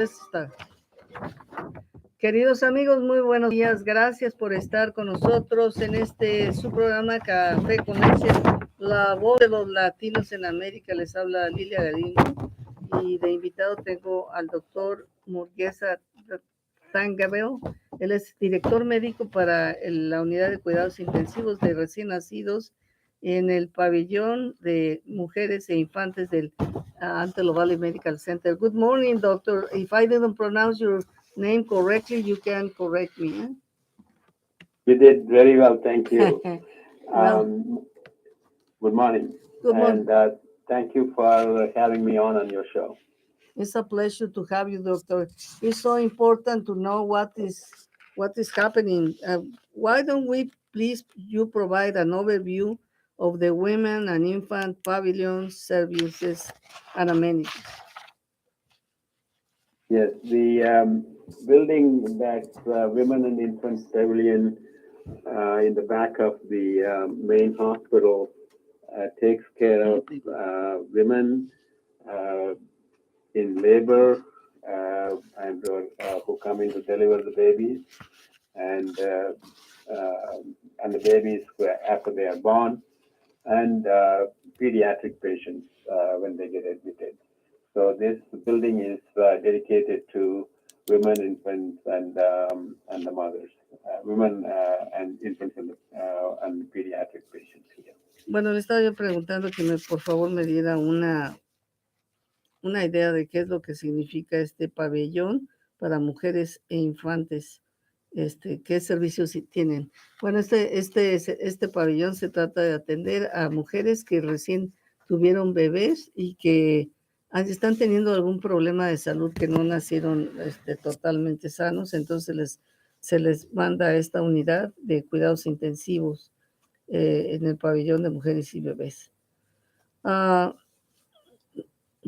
Está. Queridos amigos, muy buenos días. Gracias por estar con nosotros en su programa Café con Leche, la voz de los latinos en América. Les habla Lilia Galindo y de invitado tengo al doctor Murugesa Thangavel. Él es director médico para la unidad de cuidados intensivos de recién nacidos en el pabellón de mujeres e infantes del Antelope Medical Center. Good morning, doctor. If I didn't pronounce your name correctly, you can correct me. Eh? You did very well, thank you. Well, Good morning, good morning. and thank you for having me on your show. It's a pleasure to have you, doctor. It's so important to know what is happening. Why don't we please you provide an overview of the women and infant pavilion services and amenities? Yes, the building that's Women and Infants Pavilion in the back of the main hospital takes care of women in labor and who come in to deliver the babies, and and the babies after they are born, and pediatric patients when they get admitted. So this building is dedicated to women, infants, and the mothers, women and infants and pediatric patients here. Bueno, le estaba yo preguntando que por favor me diera una idea de qué es lo que significa este pabellón para mujeres e infantes. ¿Qué servicios tienen? Bueno, este pabellón se trata de atender a mujeres que recién tuvieron bebés y que están teniendo algún problema de salud, que no nacieron totalmente sanos, entonces se les manda a esta unidad de cuidados intensivos en el pabellón de mujeres y bebés.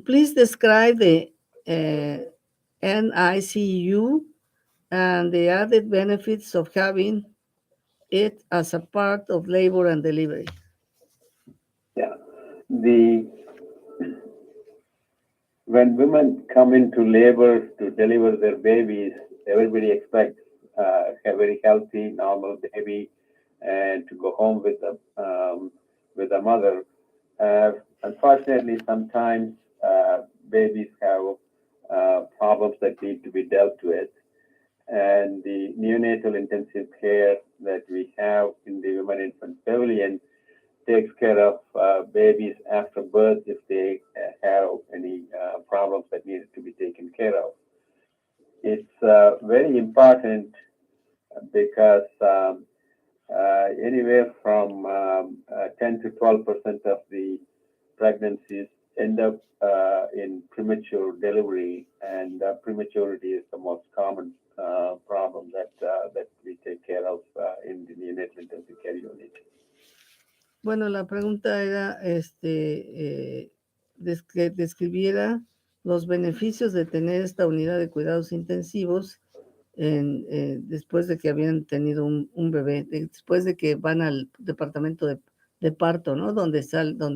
Please describe the NICU and the added benefits of having it as a part of labor and delivery. Yeah, when women come into labor to deliver their babies, everybody expects a very healthy, normal baby and to go home with the mother. Unfortunately, sometimes babies have problems that need to be dealt with. And the neonatal intensive care that we have in the Women Infant Pavilion takes care of babies after birth if they have any problems that need to be taken care of. It's very important because anywhere from 10 to 12% of the pregnancies end up in premature delivery, and prematurity is the most common problem that we take care of in the neonatal intensive care unit. Bueno, la pregunta era que describiera los beneficios de tener esta unidad de cuidados intensivos después de que habían tenido un bebé, después de que van al departamento de parto, ¿no? Donde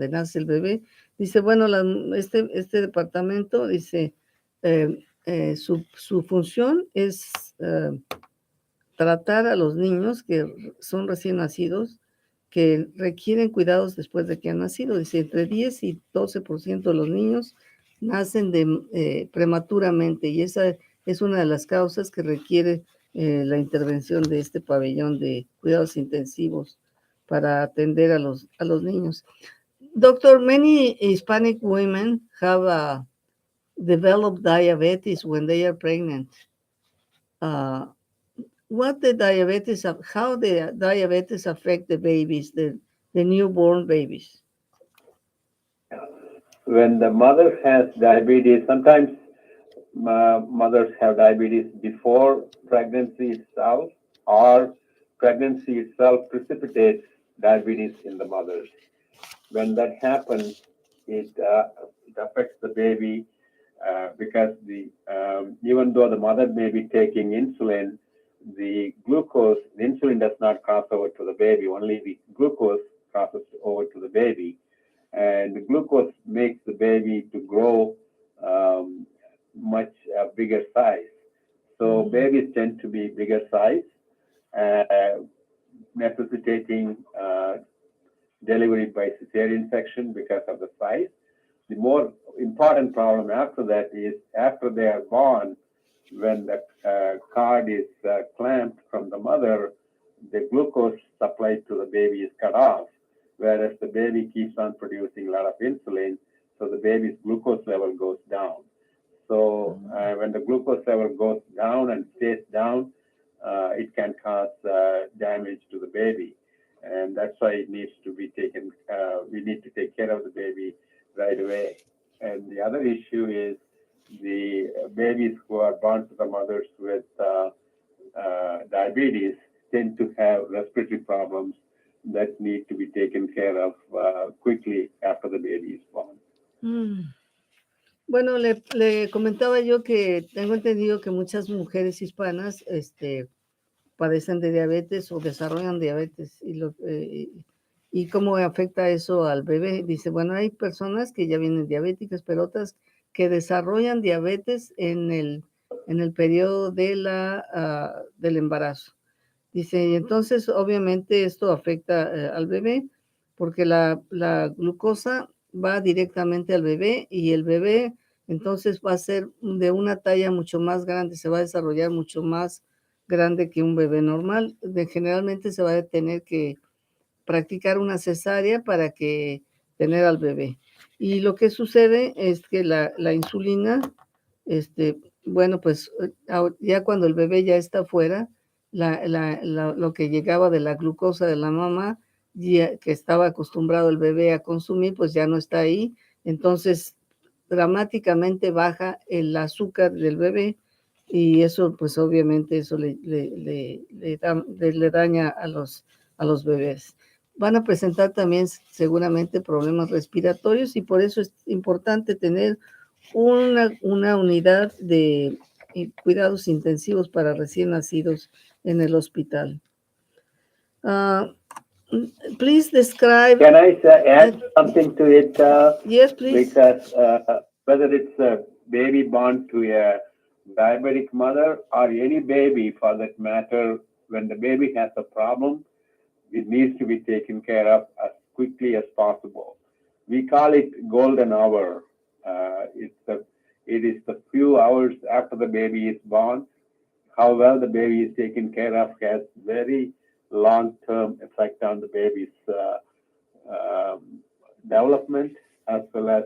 nace el bebé. Dice, bueno, este departamento, dice, su función es tratar a los niños que son recién nacidos, que requieren cuidados después de que han nacido. Dice, entre 10 y 12% de los niños nacen prematuramente, y esa es una de las causas que requiere la intervención de este pabellón de cuidados intensivos para atender a los niños. Doctor, many Hispanic women have developed diabetes when they are pregnant. How the diabetes affect the babies, the newborn babies? When the mother has diabetes, sometimes mothers have diabetes before pregnancy itself, or pregnancy itself precipitates diabetes in the mothers. When that happens, it affects the baby because even though the mother may be taking insulin, the insulin does not cross over to the baby, only the glucose crosses over to the baby. And the glucose makes the baby to grow much bigger size. So babies tend to be bigger size, necessitating delivery by cesarean section because of the size. The more important problem after that is after they are born, when the cord is clamped from the mother, the glucose supplied to the baby is cut off, whereas the baby keeps on producing a lot of insulin, so the baby's glucose level goes down. So when the glucose level goes down and stays down, it can cause damage to the baby. And that's why it needs to be taken, we need to take care of the baby right away. And the other issue is the babies who are born to the mothers with diabetes tend to have respiratory problems that need to be taken care of quickly after the baby is born. Bueno, le comentaba yo que tengo entendido que muchas mujeres hispanas padecen de diabetes o desarrollan diabetes y cómo afecta eso al bebé. Dice, bueno, hay personas que ya vienen diabéticas, pero otras que desarrollan diabetes en el periodo del embarazo. Dice, y entonces obviamente esto afecta al bebé porque la glucosa va directamente al bebé y el bebé entonces va a ser de una talla mucho más grande, se va a desarrollar mucho más grande que un bebé normal. Generalmente se va a tener que practicar una cesárea para que tener al bebé. Y lo que sucede es que la insulina, bueno, pues ya cuando el bebé ya está fuera, lo que llegaba de la glucosa de la mamá, que estaba acostumbrado el bebé a consumir, pues ya no está ahí. Entonces, dramáticamente baja el azúcar del bebé y eso, pues obviamente, eso le daña a los bebés. Van a presentar también seguramente problemas respiratorios y por eso es importante tener una unidad de cuidados intensivos para recién nacidos en el hospital. Please describe. Can I add something to it? Yes, please. Because whether it's a baby born to a diabetic mother or any baby for that matter, when the baby has a problem, it needs to be taken care of as quickly as possible. We call it golden hour. It is the few hours after the baby is born. How well the baby is taken care of has very long-term effect on the baby's development, as well as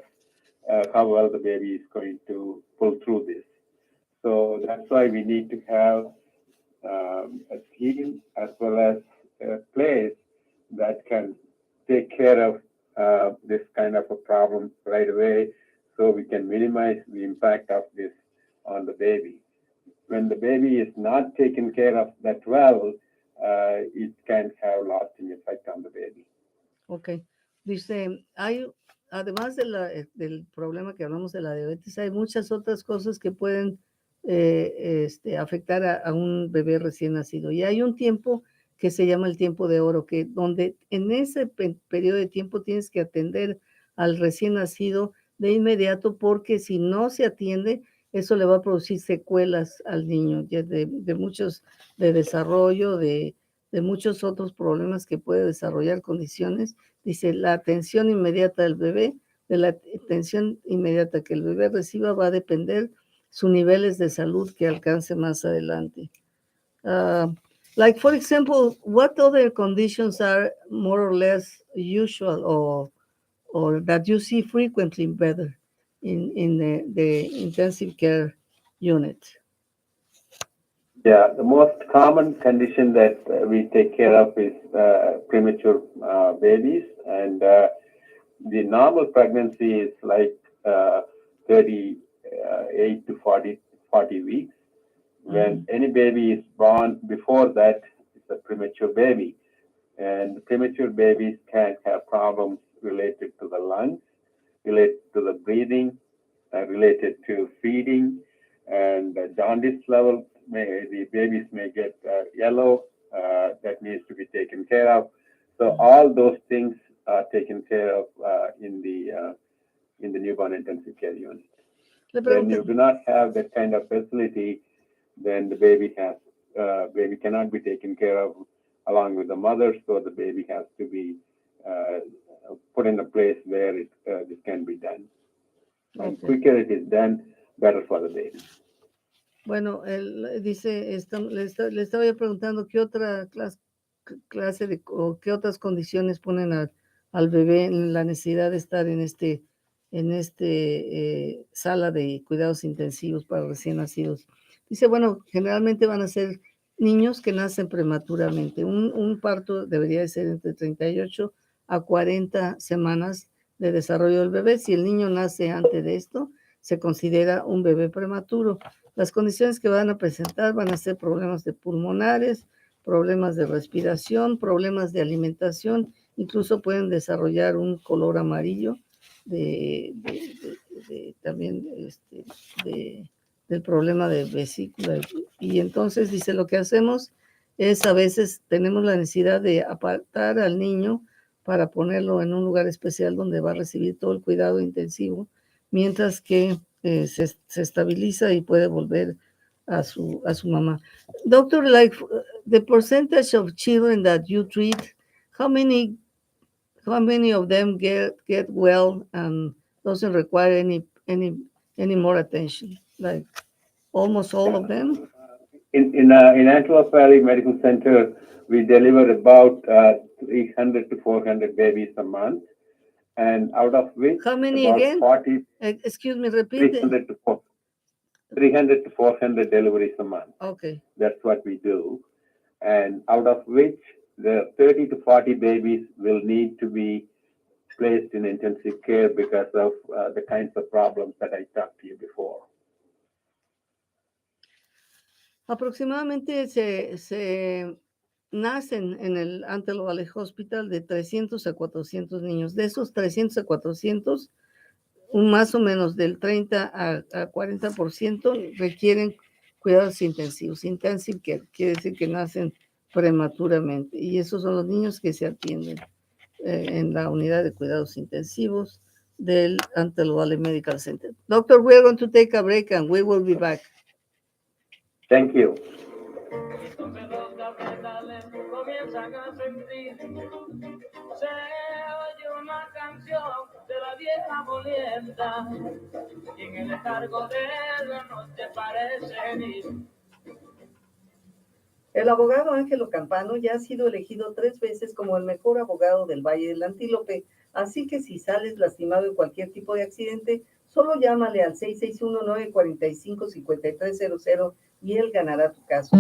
how well the baby is going to pull through this. So that's why we need to have a team as well as a place that can take care of this kind of a problem right away, so we can minimize the impact of this on the baby. When the baby is not taken care of that well, it can have lasting effect on the baby. Ok. Dice, además del problema que hablamos de la diabetes, hay muchas otras cosas que pueden afectar a un bebé recién nacido. Y hay un tiempo que se llama el tiempo de oro, donde en ese periodo de tiempo tienes que atender al recién nacido de inmediato, porque si no se atiende, eso le va a producir secuelas al niño, de muchos, de desarrollo, de muchos otros problemas que puede desarrollar, condiciones. Dice, la atención inmediata del bebé, de la atención inmediata que el bebé reciba va a depender sus niveles de salud que alcance más adelante. Like, for example, what other conditions are more or less usual or that you see frequently better in the intensive care unit? Yeah, the most common condition that we take care of is premature babies, and the normal pregnancy is like 38 to 40 weeks. When any baby is born before that, it's a premature baby. And premature babies can have problems related to the lungs, related to the breathing, related to feeding, and the jaundice level. The babies may get yellow, that needs to be taken care of. So all those things are taken care of in the newborn intensive care unit. When you do not have that kind of facility, then the baby cannot be taken care of along with the mother, so the baby has to be put in a place where this can be done. And quicker it is done, better for the baby. Bueno, él dice, le estaba yo preguntando qué otra clase de, o qué otras condiciones ponen al bebé en la necesidad de estar en sala de cuidados intensivos para recién nacidos. Dice, bueno, generalmente van a ser niños que nacen prematuramente. Un parto debería de ser entre 38 a 40 semanas de desarrollo del bebé. Si el niño nace antes de esto, se considera un bebé prematuro. Las condiciones que van a presentar van a ser problemas de pulmonares, problemas de respiración, problemas de alimentación, incluso pueden desarrollar un color amarillo también del problema de vesícula. Y entonces dice, lo que hacemos es a veces tenemos la necesidad de apartar al niño para ponerlo en un lugar especial donde va a recibir todo el cuidado intensivo, mientras que se estabiliza y puede volver a su mamá. Doctor, like the percentage of children that you treat, how many of them get well and doesn't require any more attention? Like almost all of them? In Antelope Valley Medical Center, we deliver about 300 to 400 babies a month, and out of which how many about again? 40. Excuse me, repeat. 300 to 400 deliveries a month. Okay. That's what we do, and out of which the 30 to 40 babies will need to be placed in intensive care because of the kinds of problems that I talked to you before. Aproximadamente se nacen en el Antelope Hospital de 300 a 400 niños. De esos 300 a 400, más o menos del 30 a 40% requieren cuidados intensivos. Intensive care quiere decir que nacen prematuramente. Y esos son los niños que se atienden en la unidad de cuidados intensivos del Antelope Medical Center. Doctor, we are going to take a break and we will be back. Thank you. Comienzan a sentir, se oye una canción de la vieja molienda, y en el letargo de la noche parecen ir. El abogado Ángelo Campano ya ha sido elegido 3 veces como el mejor abogado del Valle del Antílope, así que si sales lastimado en cualquier tipo de accidente, solo llámale al 661-945-5300 y él ganará tu caso.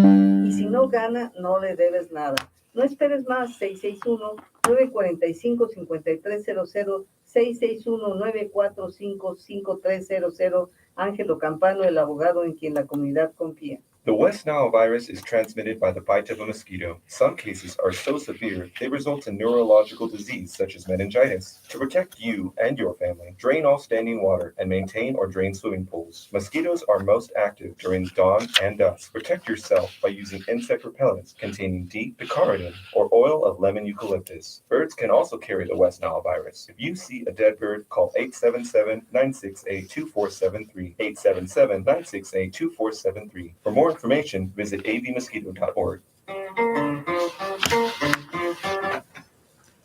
Y si no gana, no le debes nada. No esperes más, 661-945-5300, 661-945-5300, Ángelo Campano, el abogado en quien la comunidad confía. The West Nile virus is transmitted by the bite of a mosquito. Some cases are so severe, they result in neurological disease such as meningitis. To protect you and your family, drain all standing water and maintain or drain swimming pools. Mosquitoes are most active during dawn and dusk. Protect yourself by using insect repellents containing D-picaridin or oil of lemon eucalyptus. Birds can also carry the West Nile virus. If you see a dead bird, call 877-968-2473. 877-968-2473. For more information, visit avmosquito.org.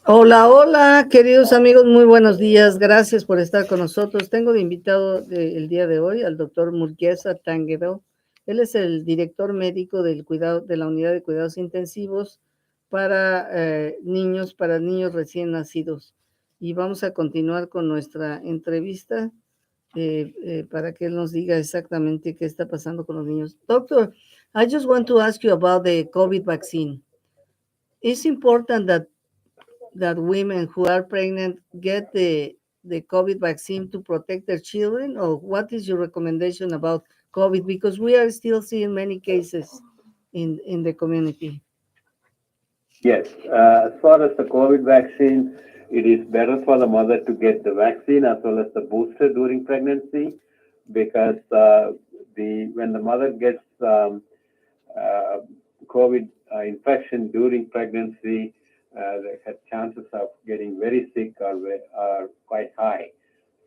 Hola, queridos amigos, muy buenos días. Gracias por estar con nosotros. Tengo de invitado el día de hoy al doctor Murugesa Thangavel. Él es el director médico de la unidad de cuidados intensivos para niños recién nacidos. Y vamos a continuar con nuestra entrevista para que él nos diga exactamente qué está pasando con los niños. Doctor, I just want to ask you about the COVID vaccine. It's important that women who are pregnant get the COVID vaccine to protect their children, or what is your recommendation about COVID? Because we are still seeing many cases in the community. Yes, as far as the COVID vaccine, it is better for the mother to get the vaccine as well as the booster during pregnancy, because when the mother gets COVID infection during pregnancy, the chances of getting very sick are quite high.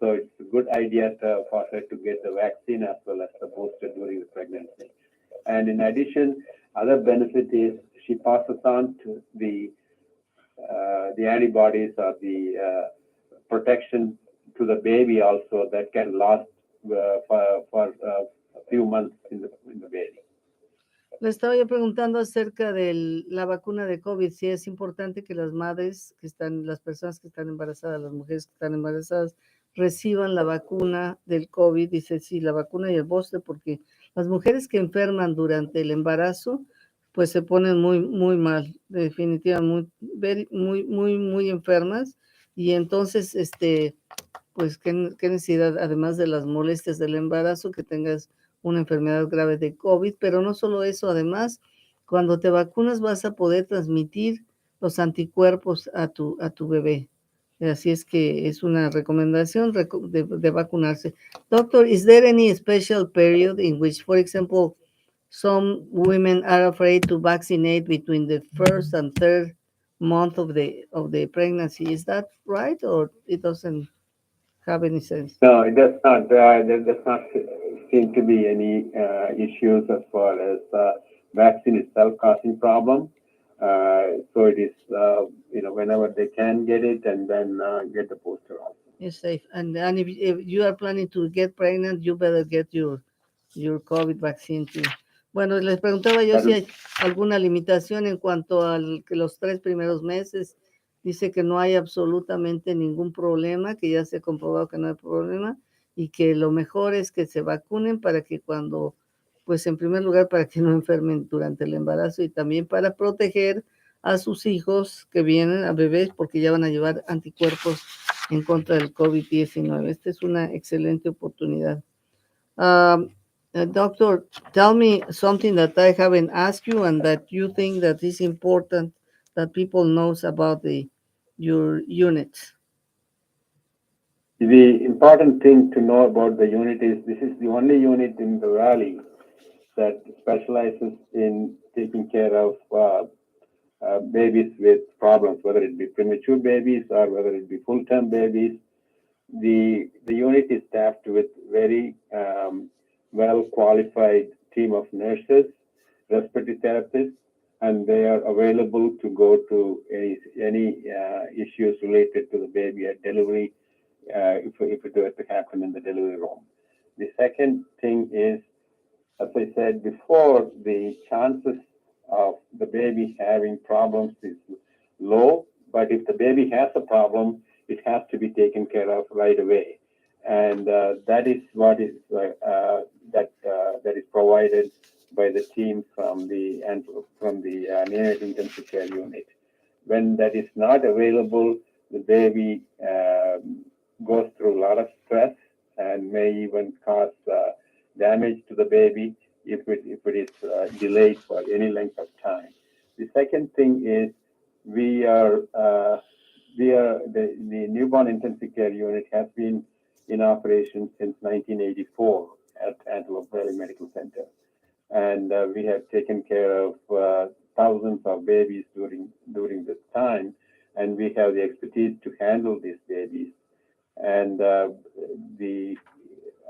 So it's a good idea for her to get the vaccine as well as the booster during the pregnancy. And in addition, other benefit is she passes on to the antibodies or the protection to the baby also that can last for a few months in the baby. Le estaba yo preguntando acerca de la vacuna de COVID, si es importante que las madres que están, las personas que están embarazadas, las mujeres que están embarazadas, reciban la vacuna del COVID. Dice, sí, la vacuna y el booster, porque las mujeres que enferman durante el embarazo, pues se ponen muy mal, definitivamente, muy enfermas, y entonces, pues qué necesidad, además de las molestias del embarazo, que tengas una enfermedad grave de COVID, pero no solo eso, además, cuando te vacunas vas a poder transmitir los anticuerpos a tu bebé. Así es que es una recomendación de vacunarse. Doctor, is there any special period in which, for example, some women are afraid to vaccinate between the first and third month of the pregnancy? Is that right, or it doesn't have any sense? No, it does not. There does not seem to be any issues as far as vaccine itself causing problem. So it is, whenever they can get it and then get the booster also. It's safe. And if you are planning to get pregnant, you better get your COVID vaccine too. Bueno, les preguntaba yo si hay alguna limitación en cuanto a que los 3 primeros meses. Dice que no hay absolutamente ningún problema, que ya se ha comprobado que no hay problema, y que lo mejor es que se vacunen para que cuando, pues en primer lugar, para que no enfermen durante el embarazo, y también para proteger a sus hijos que vienen, a bebés, porque ya van a llevar anticuerpos en contra del COVID-19. Esta es una excelente oportunidad. Doctor, tell me something that I haven't asked you and that you think that is important that people knows about your units. The important thing to know about the unit is this is the only unit in the valley that specializes in taking care of babies with problems, whether it be premature babies or whether it be full-term babies. The unit is staffed with very well-qualified team of nurses, respiratory therapists, and they are available to go to any issues related to the baby at delivery if it were to happen in the delivery room. The second thing is, as I said before, the chances of the baby having problems is low, but if the baby has a problem, it has to be taken care of right away. And that is what is that is provided by the team from the neonatal intensive care unit. When that is not available, the baby goes through a lot of stress and may even cause damage to the baby if it is delayed for any length of time. The second thing is the newborn intensive care unit has been in operation since 1984 at Antelope Valley Medical Center. And we have taken care of thousands of babies during this time, and we have the expertise to handle these babies. And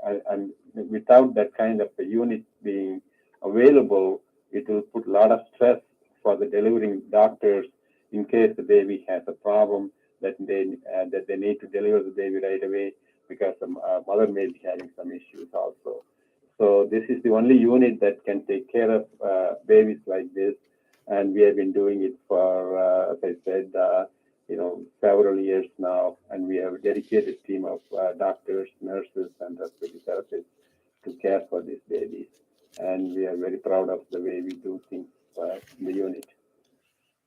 and without that kind of a unit being available, it will put a lot of stress for the delivering doctors in case the baby has a problem that they need to deliver the baby right away because the mother may be having some issues also. So this is the only unit that can take care of babies like this, and we have been doing it for, as I said, several years now, and we have a dedicated team of doctors, nurses, and respiratory therapists to care for these babies. And we are very proud of the way we do things in the unit.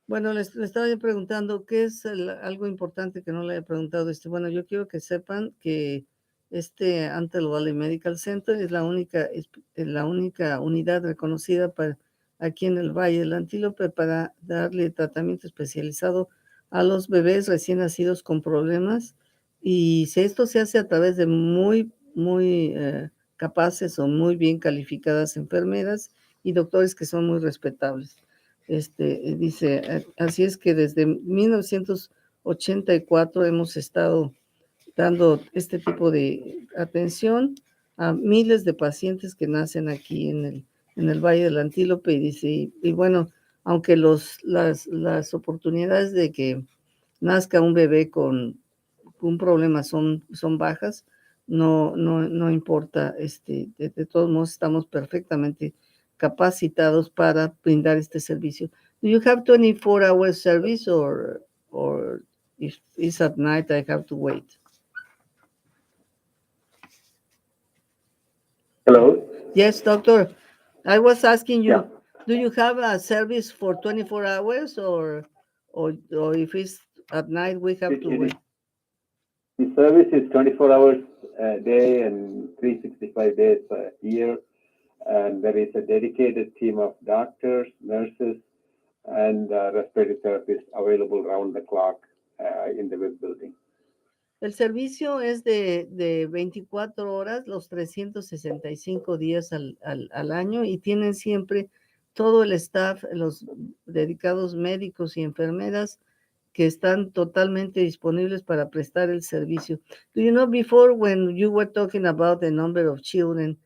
Bueno, le estaba yo preguntando qué es algo importante que no le he preguntado. Bueno, yo quiero que sepan que Antelope Valley Medical Center es la única unidad reconocida aquí en el Valle del Antílope para darle tratamiento especializado a los bebés recién nacidos con problemas, y si esto se hace a través de muy capaces o muy bien calificadas enfermeras y doctores que son muy respetables. Dice, así es que desde 1984 hemos estado dando este tipo de atención a miles de pacientes que nacen aquí en el Valle del Antílope. Y dice, y bueno, aunque las oportunidades de que nazca un bebé con un problema son bajas, no importa, de todos modos estamos perfectamente capacitados para brindar este servicio. Do you have 24-hour service or if it's at night I have to wait? Hello? Yes, doctor. I was asking you, Yeah. do you have a service for 24 hours or if it's at night we have to wait? The service is 24 hours a day and 365 days a year. And there is a dedicated team of doctors, nurses, and respiratory therapists available around the clock in the WIC building. El servicio es de 24 horas, los 365 días al año, y tienen siempre todo el staff, los dedicados médicos y enfermeras que están totalmente disponibles para prestar el servicio. Do you know, before when you were talking about the number of children,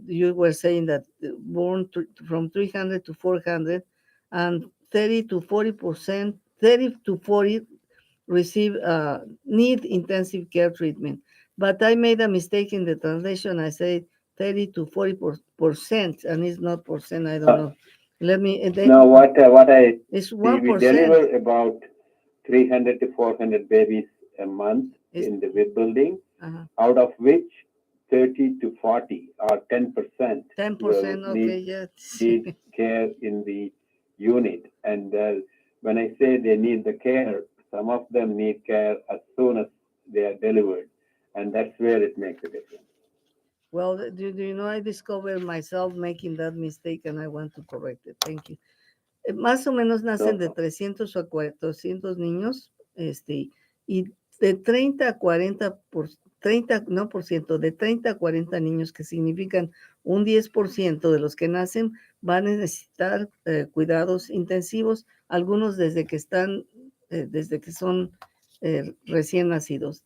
you were saying that born from 300 to 400 and 30 to 40%, 30 to 40 receive need intensive care treatment. But I made a mistake in the translation. I said 30 to 40%, and it's not percent. I don't know. Let me. Now, what I it's we 1%. deliver about 300 to 400 babies a month in the WIC building, out of which 30 to 40 or 10%. 10%, okay, yes. Need care in the unit. And when I say they need the care, some of them need care as soon as they are delivered. And that's where it makes a difference. Well, do you know, I discovered myself making that mistake and I want to correct it. Thank you. Más o menos nacen de 300 a 400 niños, y de 30 a 40 de 30 a 40 niños, que significan un 10% de los que nacen van a necesitar cuidados intensivos, algunos desde que son recién nacidos,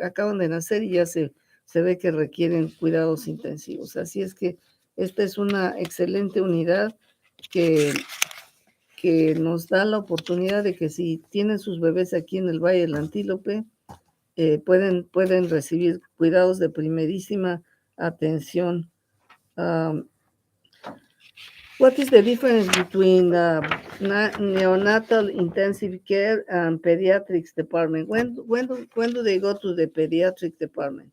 acaban de nacer y ya se ve que requieren cuidados intensivos. Así es que esta es una excelente unidad que nos da la oportunidad de que si tienen sus bebés aquí en el Valle del Antílope, pueden recibir cuidados de primerísima atención. What is the difference between neonatal intensive care and pediatrics department? When do they go to the pediatric department?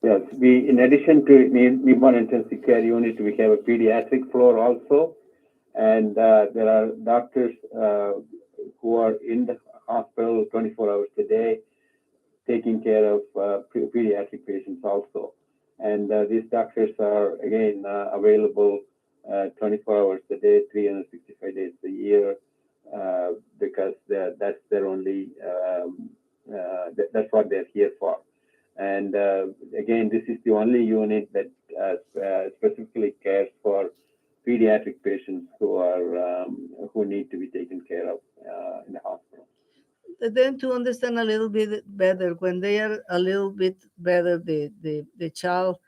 Yes, in addition to newborn intensive care unit, we have a pediatric floor also. And there are doctors who are in the hospital 24 hours a day, taking care of pediatric patients also. And these doctors are, again, available 24 hours a day, 365 days a year, because that's their only, that's what they're here for. And again, this is the only unit that specifically cares for pediatric patients who need to be taken care of in the hospital. Then to understand a little bit better, when they are a little bit better, the child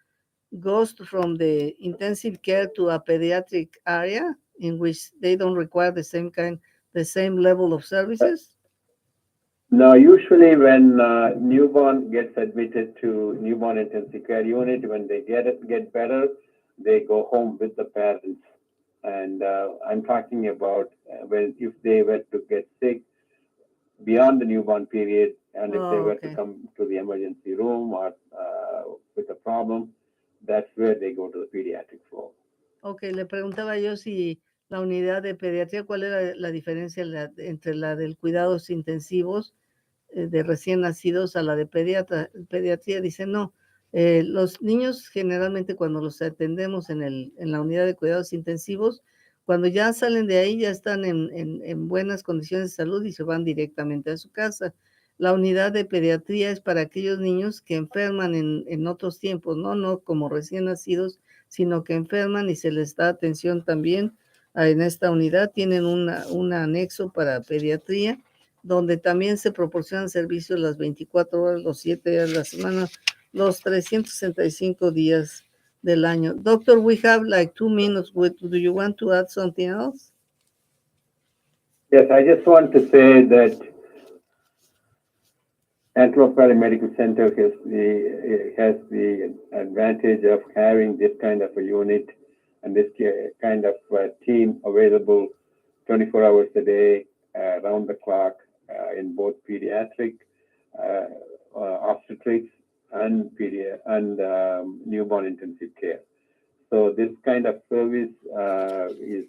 goes from the intensive care to a pediatric area in which they don't require the same level of services? No, usually when newborn gets admitted to newborn intensive care unit, when they get better, they go home with the parents. And I'm talking about if they were to get sick beyond the newborn period, and if they were to come to the emergency room or with a problem, that's where they go to the pediatric floor. Okay, le preguntaba yo si la unidad de pediatría, ¿cuál era la diferencia entre la del cuidados intensivos de recién nacidos a la de pediatría? Dice, no, los niños generalmente cuando los atendemos en la unidad de cuidados intensivos, cuando ya salen de ahí ya están en buenas condiciones de salud y se van directamente a su casa. La unidad de pediatría es para aquellos niños que enferman en otros tiempos, no como recién nacidos, sino que enferman y se les da atención también en esta unidad. Tienen un anexo para pediatría donde también se proporcionan servicios las 24 horas, los 7 días de la semana, los 365 días del año. Doctor, we have like 2 minutes. Do you want to add something else? Yes, I just want to say that Antelope Valley Medical Center has the advantage of having this kind of a unit and this kind of team available 24 hours a day, around the clock, in both pediatric, obstetrics, and newborn intensive care. So this kind of service is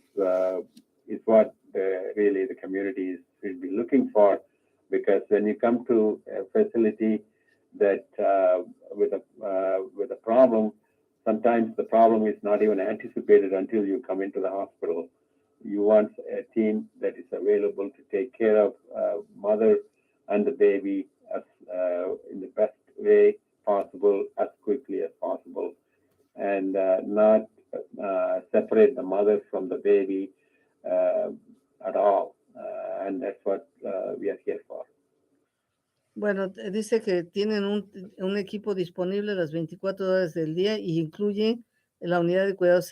what really the community will be looking for, because when you come to a facility that with a problem, sometimes the problem is not even anticipated until you come into the hospital. You want a team that is available to take care of mother and the baby in the best way possible, as quickly as possible, and not separate the mother from the baby at all. And that's what we are here for. Bueno, dice que tienen un equipo disponible las 24 horas del día y incluye la unidad de cuidados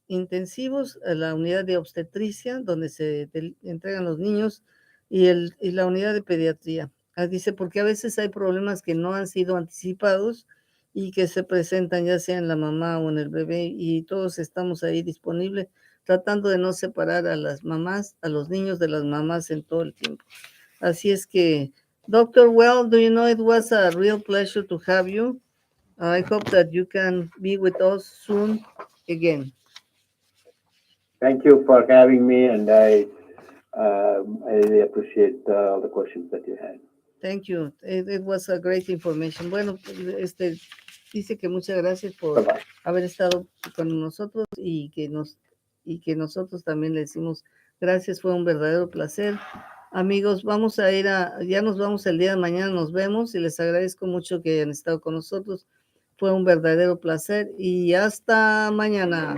intensivos, la unidad de obstetricia, donde se entregan los niños, y la unidad de pediatría. Dice, porque a veces hay problemas que no han sido anticipados y que se presentan ya sea en la mamá o en el bebé, y todos estamos ahí disponibles, tratando de no separar a las mamás, a los niños de las mamás en todo el tiempo. Así es que, Dr. Well, do you know it was a real pleasure to have you. I hope that you can be with us soon again. Thank you for having me, and I really appreciate all the questions that you had. Thank you. It was a great information. Bueno, dice que muchas gracias por haber estado con nosotros y que nosotros también le decimos gracias. Fue un verdadero placer. Amigos, vamos a ya nos vamos el día de mañana, nos vemos y les agradezco mucho que hayan estado con nosotros. Fue un verdadero placer y hasta mañana.